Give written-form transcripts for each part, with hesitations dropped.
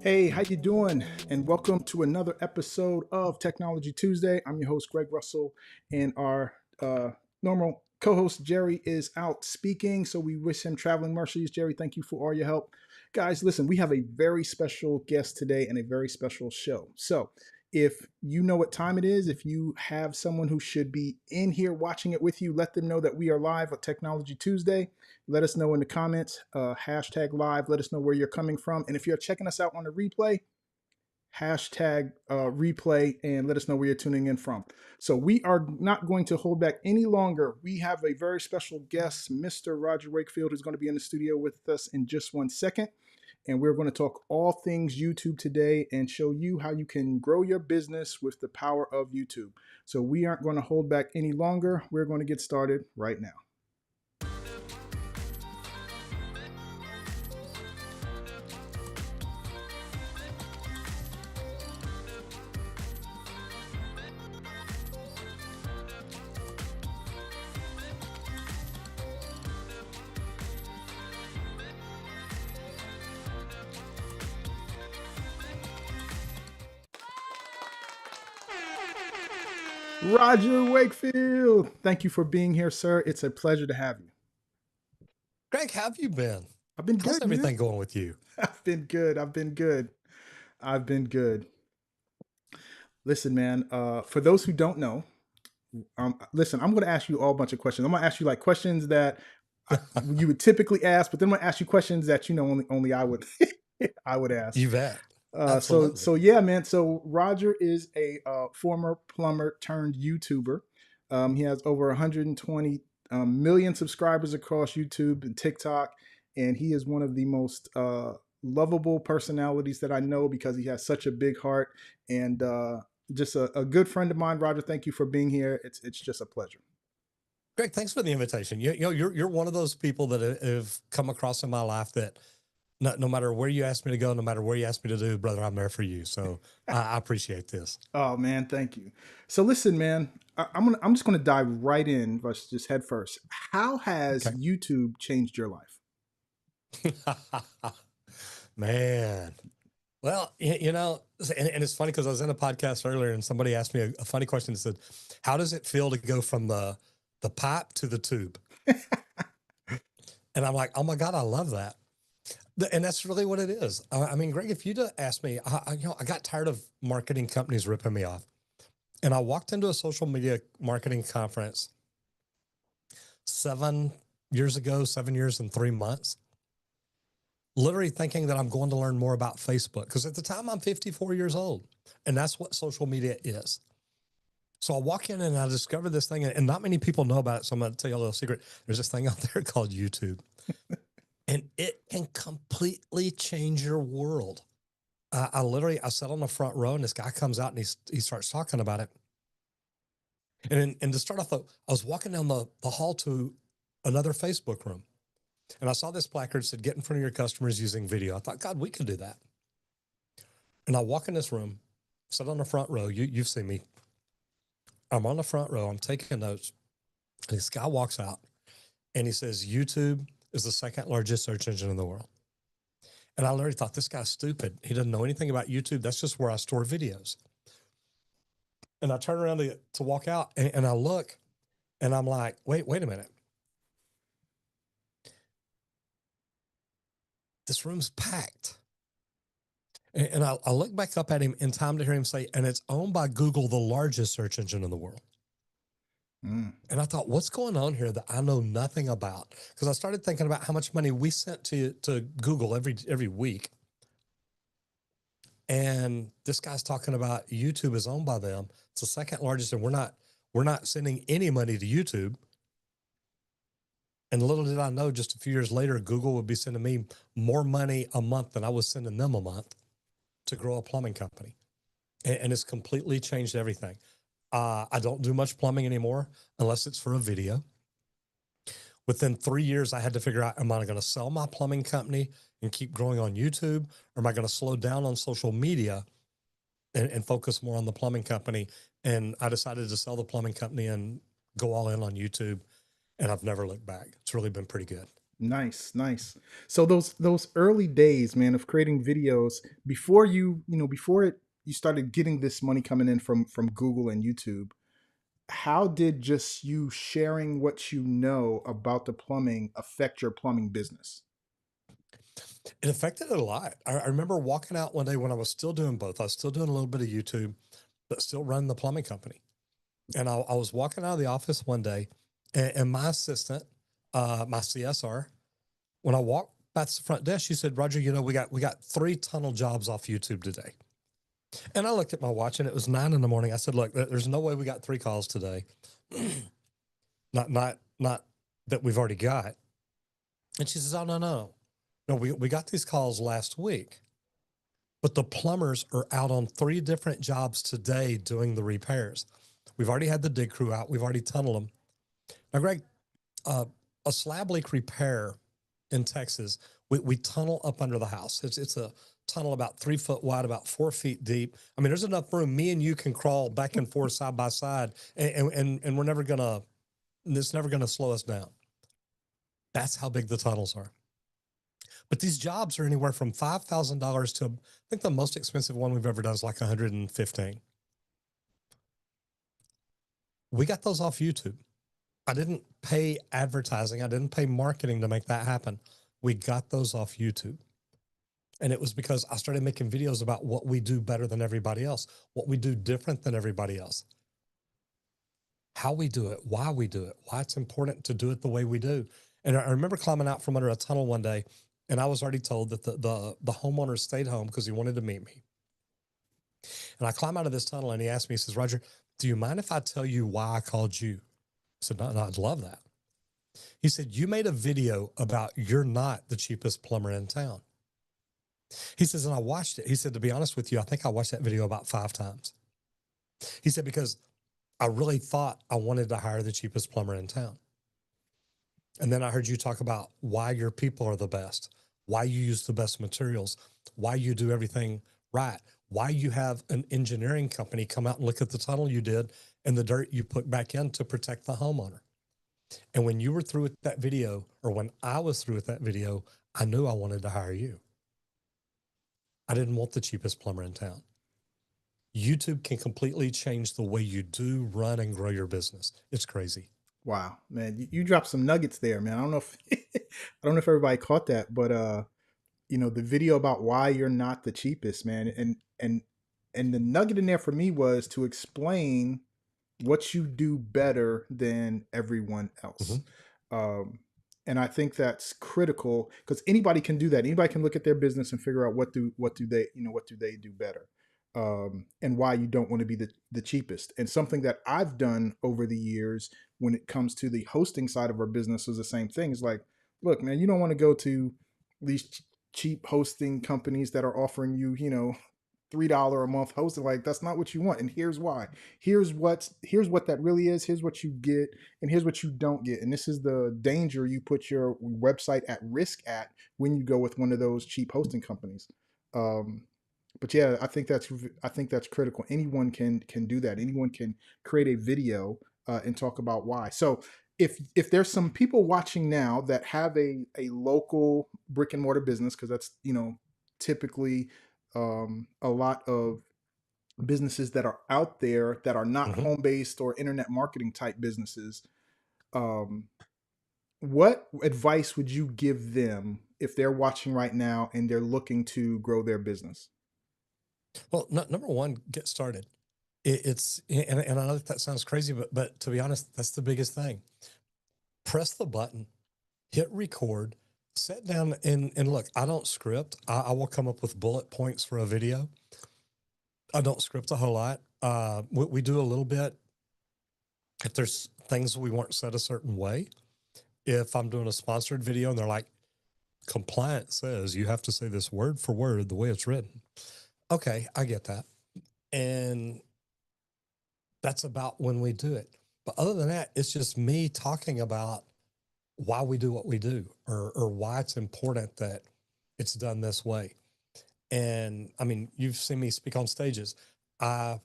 Hey, how you doing? And welcome to another episode of Technology Tuesday. I'm your host, Greg Russell, and our normal co-host, Jerry, is out speaking. So we wish him traveling mercies. Jerry, thank you for all your help. Guys, listen, we have a very special guest today and a very special show. So if you know what time it is, if you have someone who should be in here watching it with you, let them know that we are live at Technology Tuesday. Let us know in the comments, hashtag live. Let us know where you're coming from. And if you're checking us out on the replay, hashtag replay and let us know where you're tuning in from. So we are not going to hold back any longer. We have a very special guest, Mr. Roger Wakefield, who's going to be in the studio with us in just 1 second. And we're going to talk all things YouTube today and show you how you can grow your business with the power of YouTube. So we aren't going to hold back any longer. We're going to get started right now. Roger Wakefield, thank you for being here, sir. It's a pleasure to have you. Greg, how have you been? I've been How's good, everything man. going with you? I've been good. I've been good. I've been good. Listen, man, for those who don't know, listen, I'm going to ask you all a bunch of questions. I'm going to ask you like questions that you would typically ask, but then I'm going to ask you questions that, you know, only I would, I would ask. You bet. So Absolutely. so yeah, man. So Roger is a former plumber turned YouTuber. He has over 120 million subscribers across YouTube and TikTok, and he is one of the most lovable personalities that I know because he has such a big heart and just a good friend of mine. Roger, thank you for being here. It's just a pleasure. Greg, thanks for the invitation. You're one of those people that have come across in my life that no matter where you ask me to go, no matter where you ask me to do, brother, I'm there for you. So I appreciate this. Oh man, thank you. So listen, man, I'm just gonna dive right in. Let's just head first. How has Okay. YouTube changed your life? Man. Well, and it's funny because I was in a podcast earlier and somebody asked me a funny question that said, how does it feel to go from the pipe to the tube? And I'm like, oh my God, I love that. And that's really what it is. I mean, Greg, if you'd asked me, I got tired of marketing companies ripping me off. And I walked into a social media marketing conference 7 years ago, 7 years and 3 months, literally thinking that I'm going to learn more about Facebook. Because at the time, I'm 54 years old. And that's what social media is. So I walk in and I discover this thing, and not many people know about it. So I'm going to tell you a little secret. There's this thing out there called YouTube. And it can completely change your world. I sat on the front row and this guy comes out and he starts talking about it. And to start off, I was walking down the hall to another Facebook room and I saw this placard that said, get in front of your customers using video. I thought, God, we could do that. And I walk in this room, sit on the front row. You've seen me. I'm on the front row. I'm taking notes. And this guy walks out and he says, YouTube is the second largest search engine in the world. And I literally thought, this guy's stupid. He doesn't know anything about YouTube. That's just where I store videos. And I turn around to walk out and I look and I'm like, wait a minute. This room's packed. And I look back up at him in time to hear him say, and it's owned by Google, the largest search engine in the world. And I thought, what's going on here that I know nothing about? Because I started thinking about how much money we sent to Google every week. And this guy's talking about YouTube is owned by them. It's the second largest, and we're not sending any money to YouTube. And little did I know, just a few years later, Google would be sending me more money a month than I was sending them a month to grow a plumbing company. And it's completely changed everything. I don't do much plumbing anymore unless it's for a video. Within 3 years, I had to figure out, am I going to sell my plumbing company and keep growing on YouTube? Or am I going to slow down on social media and focus more on the plumbing company? And I decided to sell the plumbing company and go all in on YouTube. And I've never looked back. It's really been pretty good. Nice, nice. So those early days, man, of creating videos before before you started getting this money coming in from Google and YouTube, how did just you sharing what you know about the plumbing affect your plumbing business? It affected it a lot. I remember walking out one day when I was still doing both. I was still doing a little bit of YouTube, but still running the plumbing company. And I was walking out of the office one day, and my assistant, my CSR, when I walked past the front desk, she said, "Roger, we got 3 tunnel jobs off YouTube today." And I looked at my watch, and it was 9 in the morning. I said, "Look, there's no way we got 3 calls today. Not that we've already got." And she says, "Oh, no, we got these calls last week, but the plumbers are out on 3 different jobs today doing the repairs. We've already had the dig crew out. We've already tunneled them." Now, Greg, uh, a slab leak repair in Texas, we tunnel up under the house. It's a tunnel about 3 foot wide, about 4 feet deep. I mean, there's enough room. Me and you can crawl back and forth side by side, and we're never gonna. It's never gonna slow us down. That's how big the tunnels are. But these jobs are anywhere from $5,000 to, I think the most expensive one we've ever done is like 115. We got those off YouTube. I didn't pay advertising. I didn't pay marketing to make that happen. We got those off YouTube. And it was because I started making videos about what we do better than everybody else, what we do different than everybody else, how we do it, why we do it, why it's important to do it the way we do. And I remember climbing out from under a tunnel one day, and I was already told that the homeowner stayed home because he wanted to meet me. And I climb out of this tunnel, and he asked me, he says, "Roger, do you mind if I tell you why I called you?" I said, "No, I'd love that." He said, "You made a video about you're not the cheapest plumber in town." He says, "And I watched it." He said, "To be honest with you, I think I watched that video about 5 times." He said, "Because I really thought I wanted to hire the cheapest plumber in town. And then I heard you talk about why your people are the best, why you use the best materials, why you do everything right, why you have an engineering company come out and look at the tunnel you did and the dirt you put back in to protect the homeowner. And when you were through with that video, or when I was through with that video, I knew I wanted to hire you. I didn't want the cheapest plumber in town." YouTube can completely change the way you do, run, and grow your business. It's crazy. Wow, man, you dropped some nuggets there, man. I don't know if I don't know if everybody caught that, but the video about why you're not the cheapest, man, and the nugget in there for me was to explain what you do better than everyone else. Mhm. Um, and I think that's critical because anybody can do that. Anybody can look at their business and figure out what do they do better, and why you don't want to be the cheapest. And something that I've done over the years when it comes to the hosting side of our business is the same thing. It's like, look, man, you don't want to go to these cheap hosting companies that are offering you, $3 a month hosting. Like, that's not what you want, and here's why. Here's what that really is. Here's what you get, and here's what you don't get. And this is the danger you put your website at risk at when you go with one of those cheap hosting companies. um, but yeah, I think that's critical. Anyone can do that. Anyone can create a video and talk about why. So if there's some people watching now that have a local brick and mortar business, because that's typically a lot of businesses that are out there that are not Mhm. home based or internet marketing type businesses, um, what advice would you give them if they're watching right now and they're looking to grow their business? Well, number one, get started. And I know that sounds crazy, but to be honest, that's the biggest thing. Press the button, hit record, sit down and look. I don't script. I will come up with bullet points for a video. I don't script a whole lot. We do a little bit if there's things we weren't said a certain way. If I'm doing a sponsored video and they're like, "Compliance says you have to say this word for word the way it's written." Okay, I get that. And that's about when we do it. But other than that, it's just me talking about why we do what we do, or why it's important that it's done this way. And I mean, you've seen me speak on stages. I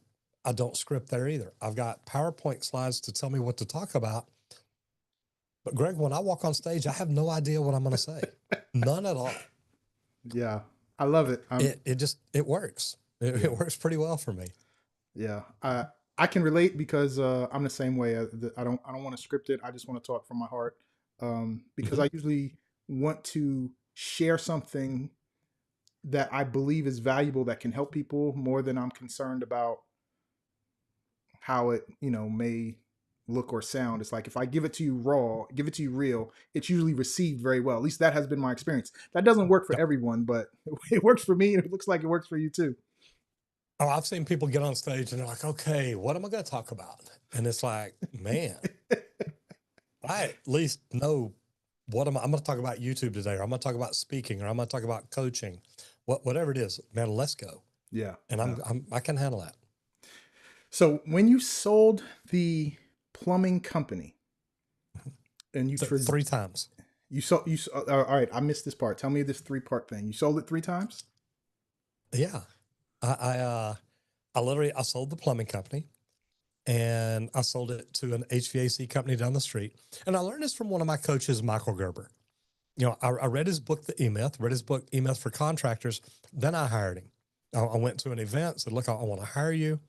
I don't script there either. I've got PowerPoint slides to tell me what to talk about, But Greg, when I walk on stage, I have no idea what I'm going to say. None at all. Yeah, I love it. It works. It, Yeah, it works pretty well for me. yeah. I can relate because I'm the same way. I don't want to script it. I just want to talk from my heart. Because Hmm. I usually want to share something that I believe is valuable that can help people more than I'm concerned about how it, may look or sound. It's like if I give it to you raw, give it to you real, it's usually received very well. At least that has been my experience. That doesn't work for Yep. everyone, but it works for me and it looks like it works for you too. Oh, I've seen people get on stage and they're like, okay, what am I going to talk about? And it's like, man, I at least know I'm going to talk about YouTube today, or I'm going to talk about speaking, or I'm going to talk about coaching, whatever it is, man, let's go. Yeah. And Yeah. I can handle that. So when you sold the plumbing company and Three times. all right, I missed this part. Tell me this three-part thing. You sold it three times? Yeah. I sold the plumbing company and I sold it to an HVAC company down the street. And I learned this from one of my coaches, Michael Gerber. I read his book, The E-Myth, read his book, E-Myth for Contractors. Then I hired him. I went to an event, said, look, I want to hire you.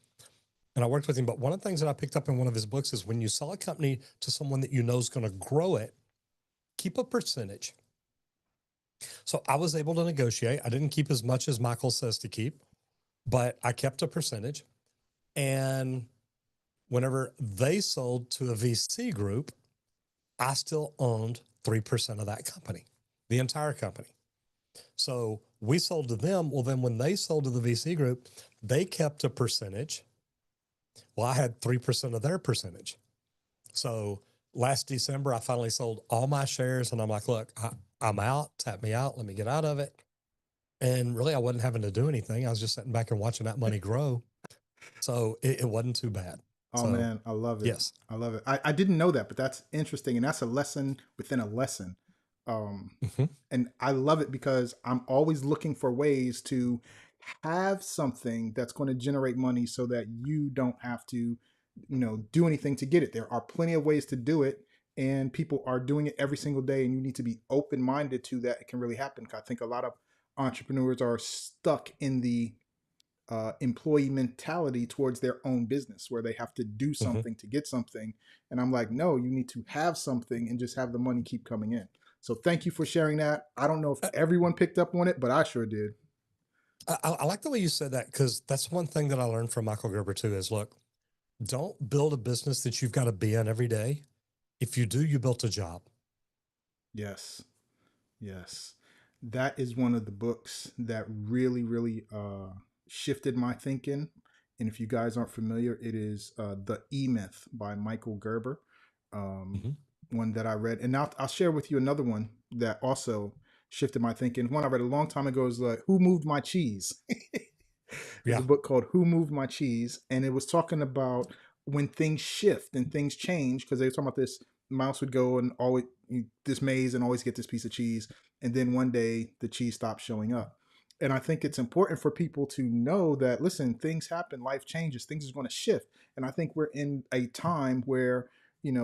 And I worked with him. But one of the things that I picked up in one of his books is when you sell a company to someone that you know is going to grow it, keep a percentage. So I was able to negotiate. I didn't keep as much as Michael says to keep, but I kept a percentage. And whenever they sold to a VC group, I still owned 3% of that company, the entire company. So we sold to them. Well, then when they sold to the VC group, they kept a percentage. Well, I had 3% of their percentage. So last December, I finally sold all my shares and I'm like, look, I'm out, tap me out, let me get out of it. And really, I wasn't having to do anything. I was just sitting back and watching that money grow. So it wasn't too bad. Oh So man, I love it. yes. I love it. I didn't know that, but that's interesting, and that's a lesson within a lesson. Um, Mhm. and I love it because I'm always looking for ways to have something that's going to generate money so that you don't have to, do anything to get it. There are plenty of ways to do it, and people are doing it every single day, and you need to be open minded to that. It can really happen. I think a lot of entrepreneurs are stuck in the employee mentality towards their own business where they have to do Mhm. something to get something. And I'm like, no, you need to have something and just have the money keep coming in. So thank you for sharing that. I don't know if Uh, everyone picked up on it, but I sure did. I like the way you said that because that's one thing that I learned from Michael Gerber too is look, don't build a business that you've got to be in every day. If you do, you built a job. Yes. Yes. That is one of the books that really, really shifted my thinking. And if you guys aren't familiar, it is The E Myth by Michael Gerber, um, Mhm. one that I read. And now I'll share with you another one that also shifted my thinking. One I read a long time ago is Who Moved My Cheese? There's a Yeah. book called Who Moved My Cheese? And it was talking about when things shift and things change, because they were talking about this mouse would go and always this maze and always get this piece of cheese, and then one day the cheese stops showing up. And I think it's important for people to know that, listen, things happen, life changes, things is going to shift. And I think we're in a time where,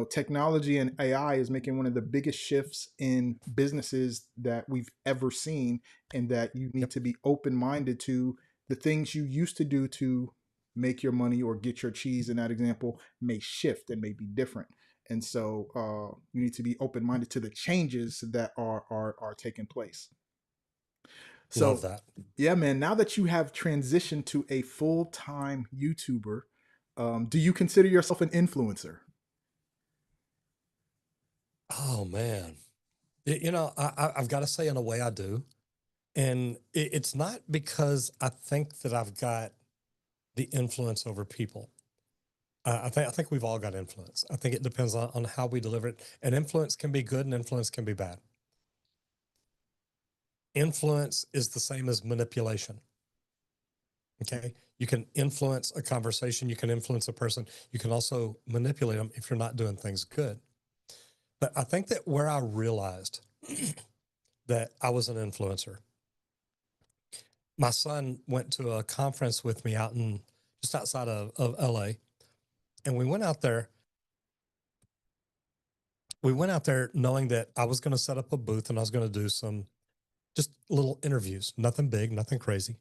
technology and AI is making one of the biggest shifts in businesses that we've ever seen, and that you need Yep. to be open minded to the things you used to do to make your money or get your cheese in that example may shift and may be different. And so you need to be open minded to the changes that are taking place. Love So, that. yeah, man. Now that you have transitioned to a full time YouTuber, do you consider yourself an influencer? Oh man. I've got to say in a way I do. And it's not because I think that I've got the influence over people. I think we've all got influence. I think it depends on how we deliver it. And influence can be good and influence can be bad. Influence is the same as manipulation. Okay. You can influence a conversation. You can influence a person. You can also manipulate them if you're not doing things good. But I think that where I realized that I was an influencer, my son went to a conference with me out in just outside of LA. And we went out there we went out there knowing that I was going to set up a booth and I was going to do some just little interviews, nothing big, nothing crazy.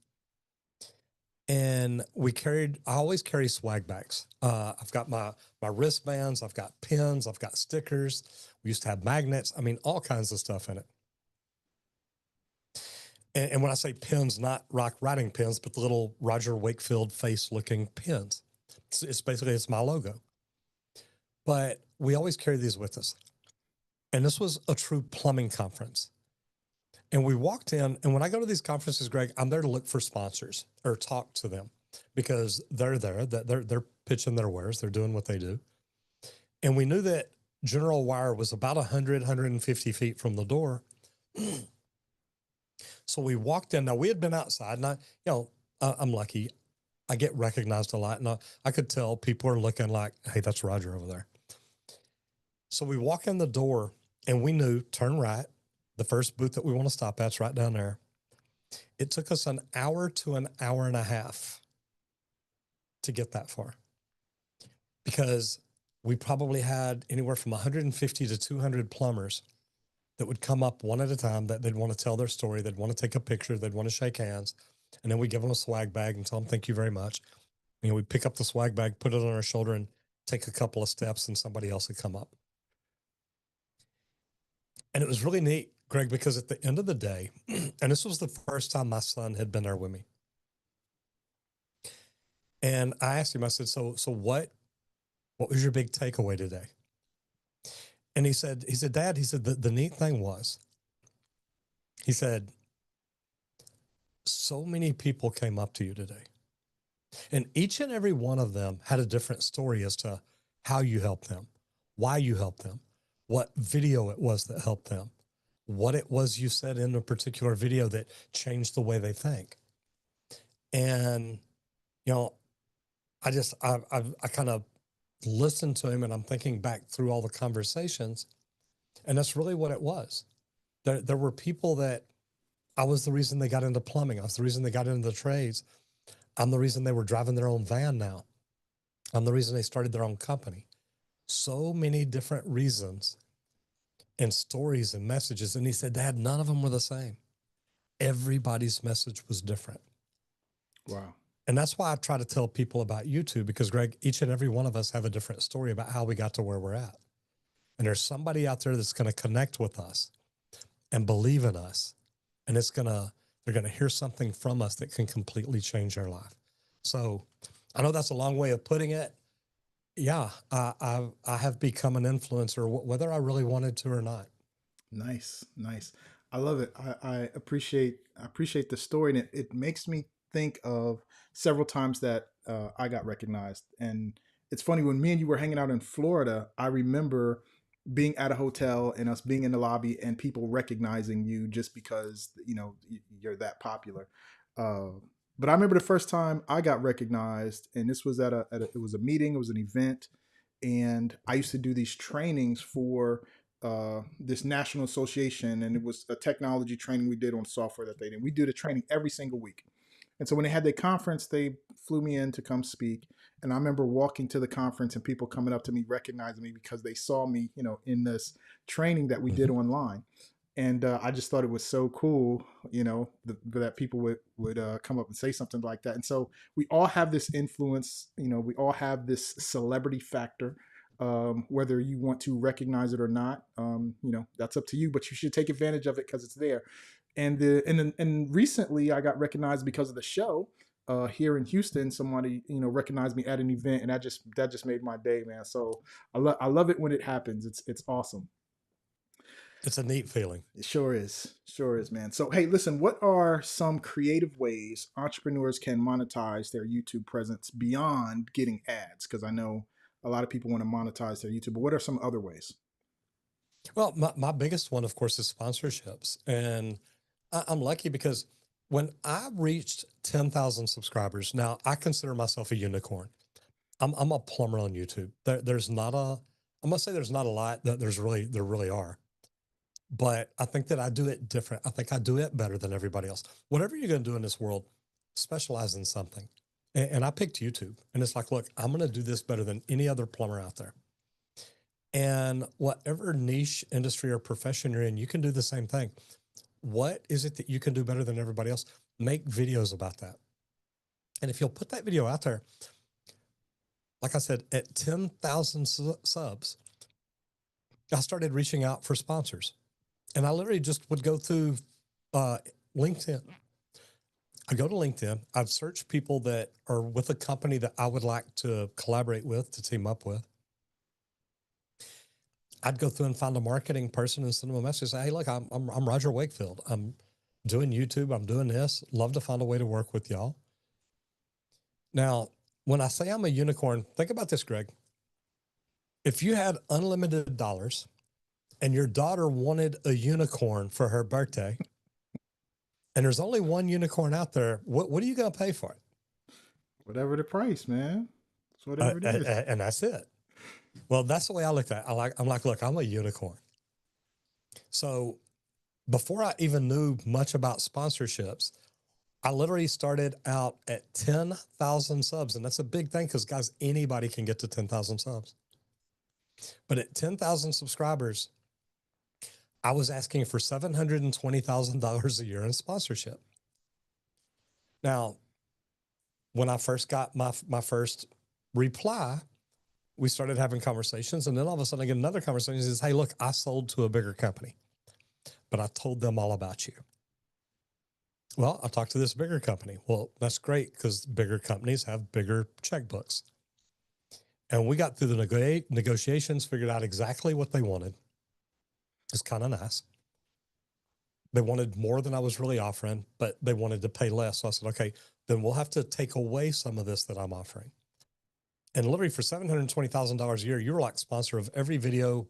And I always carry swag bags. I've got my wristbands, I've got pins, I've got stickers. We used to have magnets. I mean, all kinds of stuff in it. And when I say pins, not rock writing pins, but the little Roger Wakefield face looking pins. It's basically, it's my logo. But we always carry these with us. And this was a true plumbing conference. And we walked in, and when I go to these conferences, Greg, I'm there to look for sponsors or talk to them because they're there, that they're pitching their wares, they're doing what they do. And we knew that General Wire was about 100, 150 feet from the door. So we walked in. Now we had been outside, and I'm lucky. I get recognized a lot, and I could tell people are looking like, hey, that's Roger over there. So we walk in the door, and we knew, turn right. The first booth that we want to stop at's right down there. It took us an hour to an hour and a half to get that far because we probably had anywhere from 150 to 200 plumbers that would come up one at a time, that they'd want to tell their story. They'd want to take a picture. They'd want to shake hands. And then we give them a swag bag and tell them, thank you very much. We pick up the swag bag, put it on our shoulder, and take a couple of steps, and somebody else would come up. And it was really neat, Greg, because at the end of the day, and this was the first time my son had been there with me. And I asked him, I said, so what was your big takeaway today? And he said, Dad, the neat thing was, he said, so many people came up to you today. And each and every one of them had a different story as to how you helped them, why you helped them, what video it was that helped them, what it was you said in a particular video that changed the way they think. And, I kind of listened to him, and I'm thinking back through all the conversations, and that's really what it was. There were people that I was the reason they got into plumbing. I was the reason they got into the trades. I'm the reason they were driving their own van now. I'm the reason they started their own company. So many different reasons and stories and messages. And he said, Dad, none of them were the same. Everybody's message was different. Wow. And that's why I try to tell people about YouTube, because, Greg, each and every one of us have a different story about how we got to where we're at. And there's somebody out there that's going to connect with us and believe in us. And they're going to hear something from us that can completely change their life. So I know that's a long way of putting it. Yeah, I have become an influencer, whether I really wanted to or not. Nice. I love it. I appreciate the story, and it makes me think of several times that I got recognized. And it's funny, when me and you were hanging out in Florida, I remember being at a hotel and us being in the lobby and people recognizing you just because you're that popular. But I remember the first time I got recognized, and this was it was a meeting, it was an event, and I used to do these trainings for this national association, and it was a technology training we did on software that they did. We do the training every single week. And so when they had their conference, they flew me in to come speak. And I remember walking to the conference and people coming up to me, recognizing me because they saw me, in this training that we did online. And I just thought it was so cool, that people would come up and say something like that. And so we all have this influence, we all have this celebrity factor. Whether you want to recognize it or not, that's up to you. But you should take advantage of it because it's there. And recently I got recognized because of the show here in Houston. Somebody recognized me at an event, and that just made my day, man. So I love it when it happens. It's awesome. It's a neat feeling. It sure is, man. So hey, listen, what are some creative ways entrepreneurs can monetize their YouTube presence beyond getting ads? Because I know a lot of people want to monetize their YouTube, but what are some other ways? Well, my biggest one, of course, is sponsorships. And I'm lucky because when I reached 10,000 subscribers, now I consider myself a unicorn. I'm a plumber on YouTube. There's not I must say there's not a lot that there really are. But I think that I do it different. I think I do it better than everybody else. Whatever you're going to do in this world, specialize in something. And I picked YouTube. And it's like, look, I'm going to do this better than any other plumber out there. And whatever niche industry or profession you're in, you can do the same thing. What is it that you can do better than everybody else? Make videos about that. And if you'll put that video out there, like I said, at 10,000 subs, I started reaching out for sponsors. And I literally just would go through LinkedIn. I'd go to LinkedIn. I'd search people that are with a company that I would like to collaborate with, to team up with. I'd go through and find a marketing person and send them a message. Say, hey, look, I'm Roger Wakefield. I'm doing YouTube. I'm doing this. Love to find a way to work with y'all. Now, when I say I'm a unicorn, think about this, Greg. If you had unlimited dollars and your daughter wanted a unicorn for her birthday, and there's only one unicorn out there, what are you going to pay for it? Whatever the price, man. It's whatever it is. And that's it. Well, that's the way I look at it. I'm like, look, I'm a unicorn. So before I even knew much about sponsorships, I literally started out at 10,000 subs. And that's a big thing because, guys, anybody can get to 10,000 subs. But at 10,000 subscribers, I was asking for $720,000 a year in sponsorship. Now, when I first got my first reply, we started having conversations. And then all of a sudden I get another conversation that says, hey, look, I sold to a bigger company, but I told them all about you. Well, I talked to this bigger company. Well, that's great because bigger companies have bigger checkbooks. And we got through the negotiations, figured out exactly what they wanted. It's kind of nice. They wanted more than I was really offering, but they wanted to pay less. So I said, okay, then we'll have to take away some of this that I'm offering. And literally for $720,000 a year, you were like sponsor of every video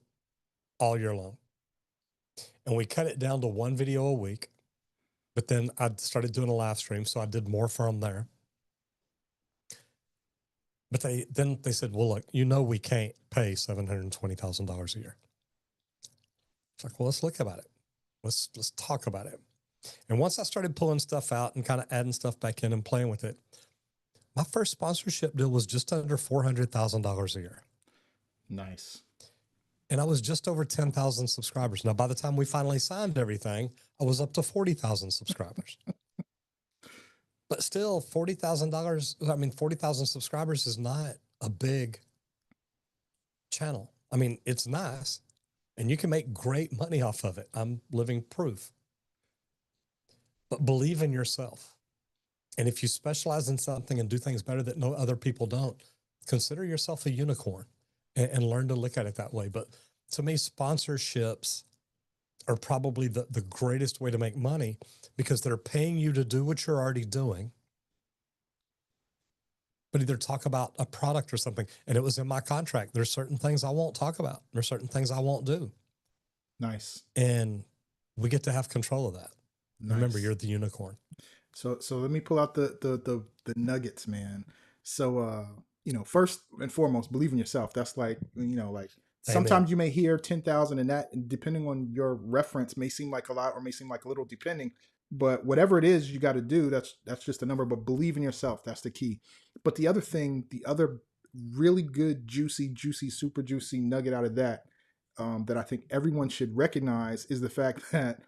all year long. And we cut it down to one video a week. But then I started doing a live stream, so I did more from there. But they said, well, look, we can't pay $720,000 a year. It's like, well, let's look about it. Let's talk about it. And once I started pulling stuff out and kind of adding stuff back in and playing with it, my first sponsorship deal was just under $400,000 a year. Nice. And I was just over 10,000 subscribers. Now, by the time we finally signed everything, I was up to 40,000 subscribers. But still, $40,000 subscribers is not a big channel. I mean, it's nice, and you can make great money off of it. I'm living proof. But believe in yourself. And if you specialize in something and do things better that no other people don't, consider yourself a unicorn and learn to look at it that way. But to me, sponsorships are probably the greatest way to make money because they're paying you to do what you're already doing, but either talk about a product or something. And it was in my contract. There's certain things I won't talk about. There's certain things I won't do. Nice. And we get to have control of that. Nice. Remember, you're the unicorn. So let me pull out the nuggets, man. So, first and foremost, believe in yourself. That's like, sometimes you may hear 10,000 and that, depending on your reference, may seem like a lot or may seem like a little, depending. But whatever it is you got to do, that's just a number. But believe in yourself. That's the key. But the other really good, juicy, super juicy nugget out of that, that I think everyone should recognize is the fact that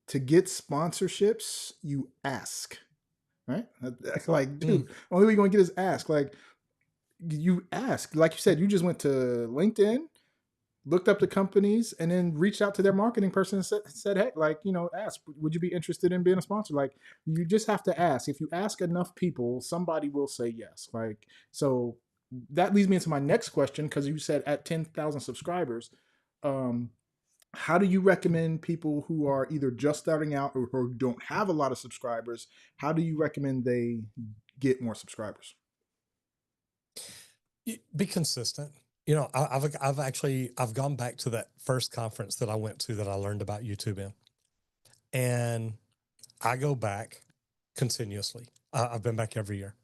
to get sponsorships, you ask, right? Like, dude, only way you're going to get is ask. Like, you ask. Like you said, you just went to LinkedIn, looked up the companies, and then reached out to their marketing person and said, hey, ask, would you be interested in being a sponsor? Like, you just have to ask. If you ask enough people, somebody will say yes. Like, so that leads me into my next question, because you said at 10,000 subscribers, how do you recommend people who are either just starting out or who don't have a lot of subscribers, how do you recommend they get more subscribers? Be consistent. I've gone back to that first conference that I went to that I learned about YouTube in, and I go back continuously. I've been back every year,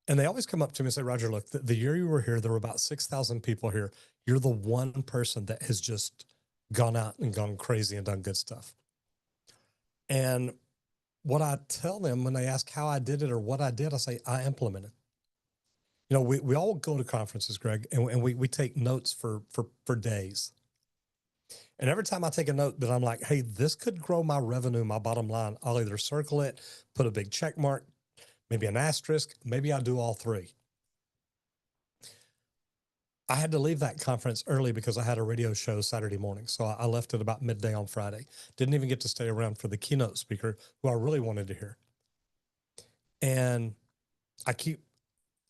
and they always come up to me and say, Roger, look, the year you were here, there were about 6,000 people here. You're the one person that has just gone out and gone crazy and done good stuff. And what I tell them when they ask how I did it or what I did, I say, I implemented. You know, we all go to conferences, Greg, and we take notes for days. And every time I take a note that I'm like, hey, this could grow my revenue, my bottom line, I'll either circle it, put a big check mark, maybe an asterisk, maybe I'll do all three. I had to leave that conference early because I had a radio show Saturday morning. So I left at about midday on Friday. Didn't even get to stay around for the keynote speaker who I really wanted to hear. And I keep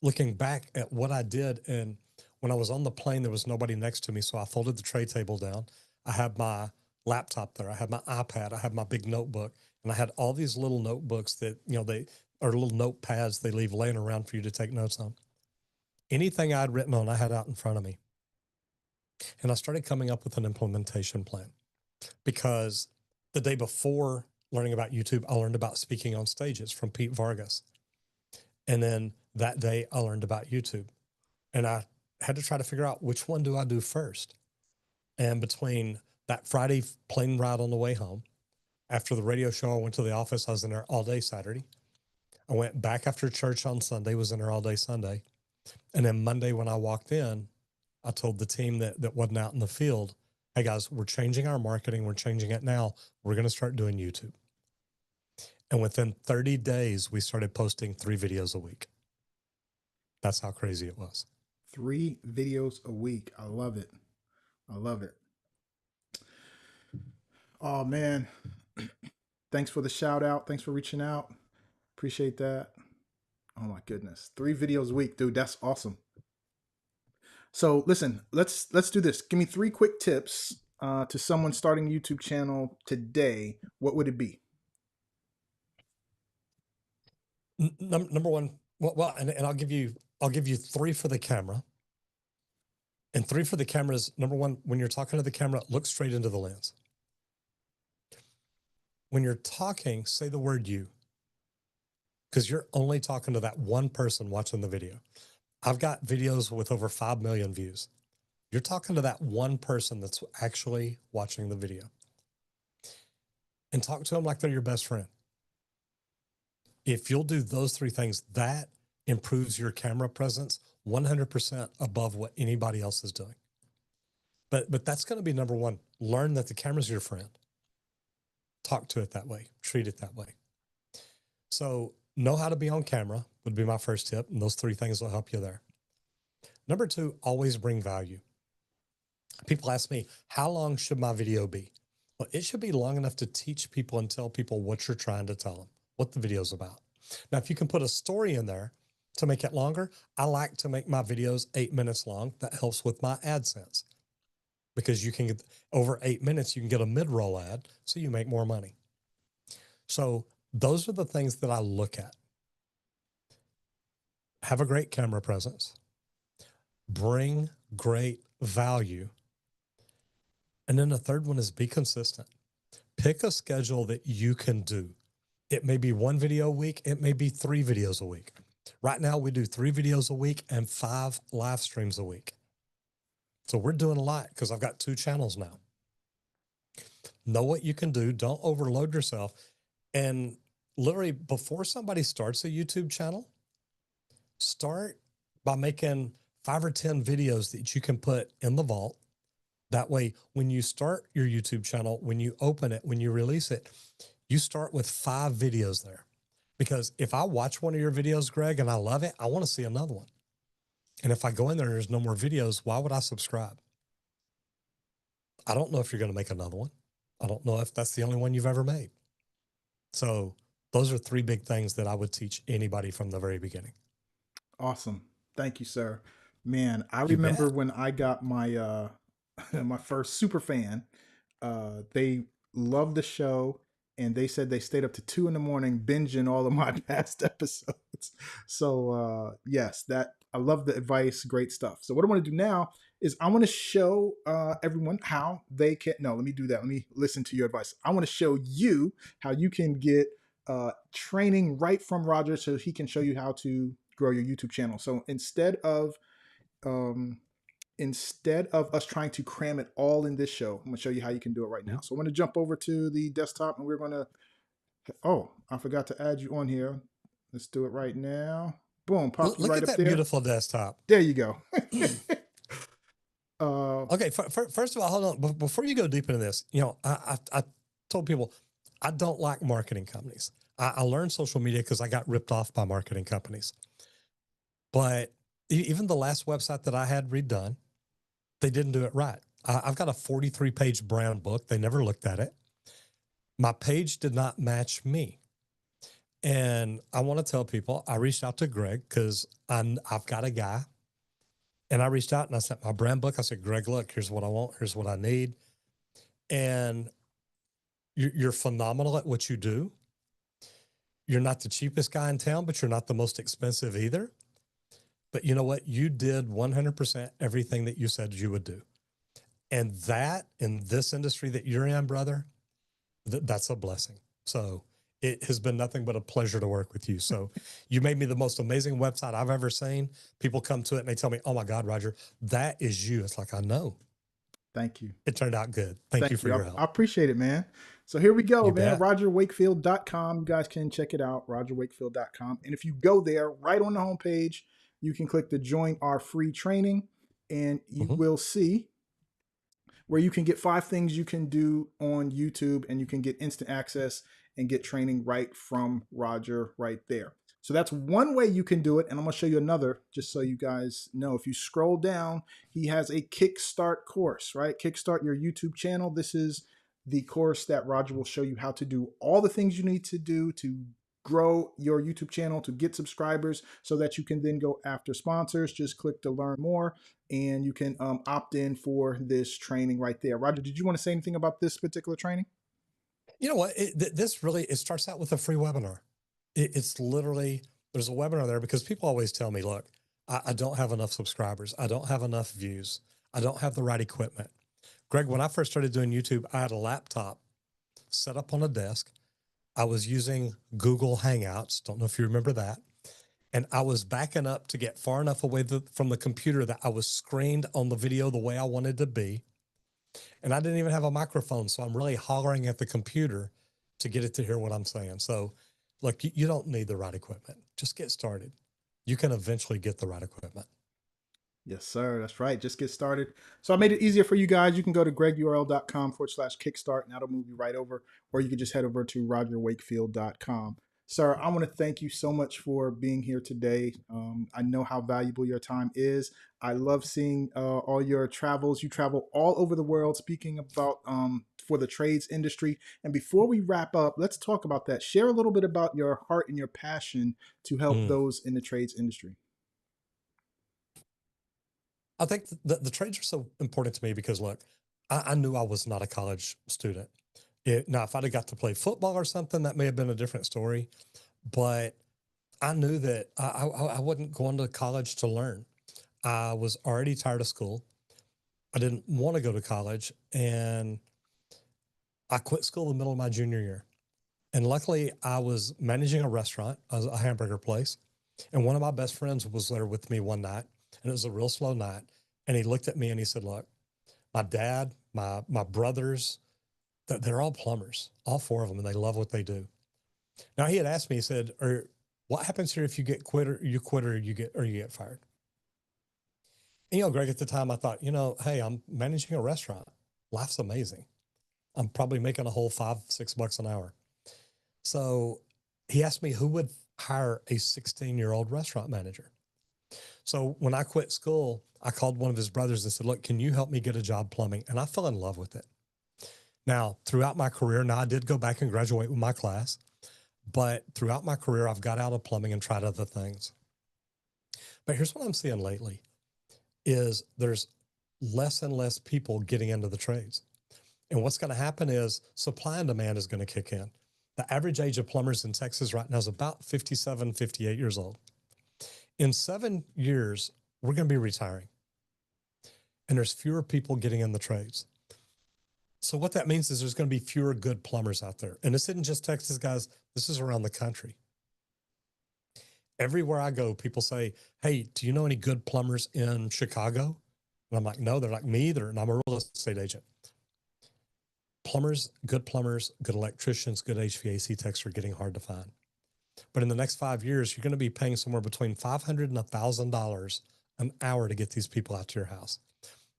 looking back at what I did. And when I was on the plane, there was nobody next to me. So I folded the tray table down. I had my laptop there. I had my iPad. I had my big notebook. And I had all these little notebooks that, you know, they are little notepads they leave laying around for you to take notes on. Anything I'd written on, I had out in front of me. And I started coming up with an implementation plan because the day before learning about YouTube, I learned about speaking on stages from Pete Vargas. And then that day I learned about YouTube, and I had to try to figure out which one do I do first. And between that Friday plane ride on the way home, after the radio show, I went to the office. I was in there all day Saturday. I went back after church on Sunday, was in there all day Sunday. And then Monday when I walked in, I told the team that wasn't out in the field, hey guys, we're changing our marketing. We're changing it now. We're going to start doing YouTube. And within 30 days, we started posting 3 videos a week. That's how crazy it was. 3 videos a week. I love it. I love it. Oh man. Thanks for the shout out. Thanks for reaching out. Appreciate that. Oh my goodness. 3 videos a week, dude. That's awesome. So listen, let's do this. Give me 3 quick tips to someone starting a YouTube channel today. What would it be? Number one, well, and I'll give you 3 for the camera. And 3 for the camera is, number one, when you're talking to the camera, look straight into the lens. When you're talking, say the word you, because you're only talking to that one person watching the video. I've got videos with over 5 million views. You're talking to that one person that's actually watching the video. And talk to them like they're your best friend. If you'll do those 3 things, that improves your camera presence 100% above what anybody else is doing. But that's going to be number one. Learn that the camera's your friend. Talk to it that way. Treat it that way. So know how to be on camera would be my first tip. And those 3 things will help you there. Number 2, always bring value. People ask me, how long should my video be? Well, it should be long enough to teach people and tell people what you're trying to tell them, what the video's about. Now, if you can put a story in there to make it longer, I like to make my videos 8 minutes long. That helps with my AdSense because you can get over 8 minutes, you can get a mid-roll ad, so you make more money. So those are the things that I look at. Have a great camera presence, bring great value. And then the third one is be consistent. Pick a schedule that you can do. It may be 1 video a week. It may be 3 videos a week. Right now we do 3 videos a week and 5 live streams a week. So we're doing a lot because I've got 2 channels now. Know what you can do. Don't overload yourself. And literally before somebody starts a YouTube channel, start by making 5 or 10 videos that you can put in the vault. That way, when you start your YouTube channel, when you open it, when you release it, you start with 5 videos there. Because if I watch one of your videos, Greg, and I love it, I want to see another one. And if I go in there and there's no more videos, why would I subscribe? I don't know if you're going to make another one. I don't know if that's the only one you've ever made. So those are 3 big things that I would teach anybody from the very beginning. Awesome. Thank you, sir. Man, I You remember bet. when I got my my first super fan. They loved the show, and they said they stayed up to 2 in the morning binging all of my past episodes. So yes, that I love the advice. Great stuff. So what I want to do now is I want to show everyone how they can. No, let me do that. Let me listen to your advice. I want to show you how you can get training right from Roger, so he can show you how to grow your YouTube channel. So um, instead of us trying to cram it all in this show, I'm gonna show you how you can do it right now. So I'm gonna jump over to the desktop, and we're gonna. Oh, I forgot to add you on here. Let's do it right now. Boom, pops you Look right at up that there. beautiful desktop. There you go. uh, Okay, first of all, hold on. Before you go deep into this, you know, I told people I don't like marketing companies. I learned social media because I got ripped off by marketing companies. But even the last website that I had redone, they didn't do it right. I've got a 43-page brand book. They never looked at it. My page did not match me. And I want to tell people, I reached out to Greg because I've got a guy. And I reached out and I sent my brand book. I said, Greg, look, here's what I want. Here's what I need. And you're phenomenal at what you do. You're not the cheapest guy in town, but you're not the most expensive either. But you know what? You did 100% everything that you said you would do. And that in this industry that you're in, brother, that's a blessing. So it has been nothing but a pleasure to work with you. So you made me the most amazing website I've ever seen. People come to it and they tell me, oh my God, Roger, that is you. It's like, I know. Thank you. It turned out good. Thank you Thank for you. your I help. appreciate it, man. So here we go, You man. bet. RogerWakefield.com. You guys can check it out, RogerWakefield.com. And if you go there, right on the homepage, you can click the join our free training, and you will see where you can get 5 things you can do on YouTube, and you can get instant access and get training right from Roger right there. So that's one way you can do it. And I'm going to show you another just so you guys know. If you scroll down, he has a Kickstart course, right? Kickstart your YouTube channel. This is the course that Roger will show you how to do all the things you need to do to grow your YouTube channel, to get subscribers so that you can then go after sponsors. Just click to learn more and you can opt in for this training right there. Roger, did you want to say anything about this particular training? You know what? This really, it starts out with a free webinar. It's literally, there's a webinar there because people always tell me, look, I don't have enough subscribers. I don't have enough views. I don't have the right equipment. Greg, when I first started doing YouTube, I had a laptop set up on a desk. I was using Google Hangouts. Don't know if you remember that. And I was backing up to get far enough away from the computer that I was screened on the video the way I wanted to be. And I didn't even have a microphone. So I'm really hollering at the computer to get it to hear what I'm saying. So look, you don't need the right equipment. Just get started. You can eventually get the right equipment. Yes, sir. That's right. Just get started. So I made it easier for you guys. You can go to gregurl.com/kickstart and that'll move you right over, or you can just head over to rogerwakefield.com. Sir, I want to thank you so much for being here today. I know how valuable your time is. I love seeing all your travels. You travel all over the world speaking about for the trades industry. And before we wrap up, let's talk about that. Share a little bit about your heart and your passion to help those in the trades industry. I think the trades are so important to me because, look, I knew I was not a college student. Now, if I'd have got to play football or something, that may have been a different story. But I knew that I wasn't going to college to learn. I was already tired of school. I didn't want to go to college. And I quit school in the middle of my junior year. And luckily, I was managing a restaurant, a hamburger place. And one of my best friends was there with me one night. And it was a real slow night. And he looked at me and he said, look, my dad, my brothers, they're all plumbers, all 4 of them, and they love what they do. Now he had asked me, he said, what happens here if you get quit or you get fired? And, you know, Greg, at the time I thought, you know, hey, I'm managing a restaurant. Life's amazing. I'm probably making a whole $5-6 an hour. So he asked me who would hire a 16-year-old restaurant manager. So when I quit school, I called one of his brothers and said, look, can you help me get a job plumbing? And I fell in love with it. Now, throughout my career, I did go back and graduate with my class, but throughout my career, I've got out of plumbing and tried other things. But here's what I'm seeing lately is there's less and less people getting into the trades. And what's going to happen is supply and demand is going to kick in. The average age of plumbers in Texas right now is about 57, 58 years old. In 7 years, we're going to be retiring. And there's fewer people getting in the trades. So what that means is there's going to be fewer good plumbers out there. And this isn't just Texas, guys. This is around the country. Everywhere I go, people say, hey, do you know any good plumbers in Chicago? And I'm like, no, they're like me either. And I'm a real estate agent. Plumbers, good electricians, good HVAC techs are getting hard to find. But in the next 5 years, you're going to be paying somewhere between $500 and $1,000 an hour to get these people out to your house.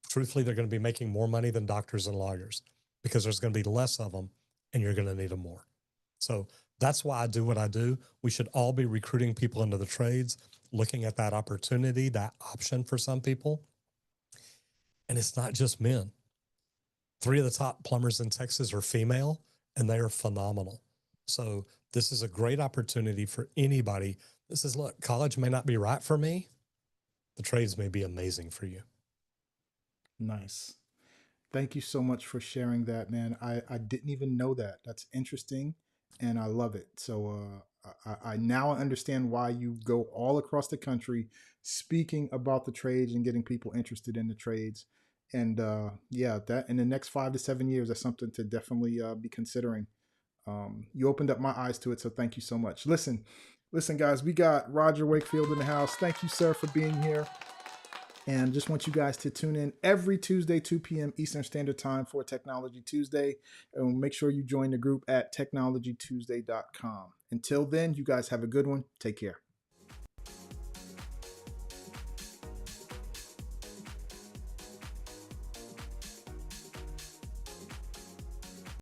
Truthfully, they're going to be making more money than doctors and lawyers because there's going to be less of them and you're going to need them more. So that's why I do what I do. We should all be recruiting people into the trades, looking at that opportunity, that option for some people. And it's not just men. 3 of the top plumbers in Texas are female, and they are phenomenal. So this is a great opportunity for anybody. This is, look, college may not be right for me. The trades may be amazing for you. Nice. Thank you so much for sharing that, man. I didn't even know that. That's interesting, and I love it. So I now understand why you go all across the country speaking about the trades and getting people interested in the trades. And yeah, that in the next 5 to 7 years, that's something to definitely be considering. You opened up my eyes to it, so thank you so much. Listen, guys, we got Roger Wakefield in the house. Thank you, sir, for being here. And just want you guys to tune in every Tuesday, 2 p.m. Eastern Standard Time for Technology Tuesday. And make sure you join the group at technologytuesday.com. Until then, you guys have a good one. Take care.